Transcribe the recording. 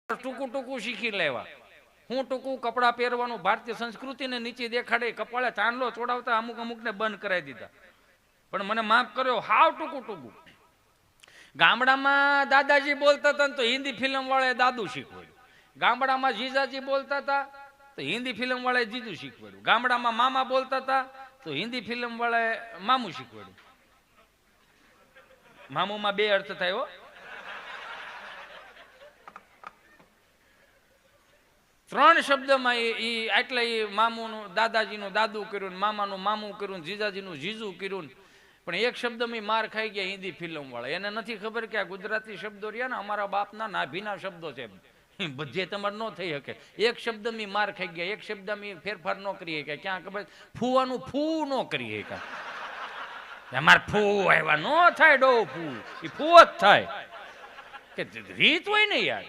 ટૂંકું ટૂંકું શીખી લેવા. હું ટૂંકું કપડાં પહેરવાનું ભારતીય સંસ્કૃતિને નીચે દેખાડે, કપાળે ચાંદલો ચોડાવતા અમુક અમુકને બંધ કરાવી દીધા. પણ મને માફ કર્યો, હાવ ટૂંકું ટૂંકું. ગામડામાં દાદાજી બોલતા હતા તો હિન્દી ફિલ્મ વાળાએ દાદુ શીખવાડ્યું. ગામડામાં જીજાજી બોલતા હતા તો હિન્દી ફિલ્મ વાળાએ જીજુ શીખવાડ્યું. ગામડામાં મામા બોલતા હતા તો હિન્દી ફિલ્મ વાળાએ મામું શીખવાડ્યું. મામુમાં બે અર્થ થાય હો. ત્રણ શબ્દમાં એટલે એ મામુનું દાદાજીનું દાદુ કર્યું, મામાનું મામું કર્યું, જીજાજીનું જીજુ કર્યું. પણ એક શબ્દમાં માર ખાઈ ગયા હિન્દી ફિલ્મ વાળા. એને નથી ખબર કે આ ગુજરાતી શબ્દો રહ્યા ને અમારા બાપના નાભીના શબ્દો છે, બધે તમારે ન થઈ શકે. એક શબ્દમાં માર ખાઈ ગયા, એક શબ્દમાં ફેરફાર ન કરી શકે. ક્યાં ખબર ફૂવાનું ફૂ ન કરી શકે. અમારે ફૂ આવ્યા ન થાય, ડો ફૂ એ ફૂ જ થાય કે રીત હોય ને યાર.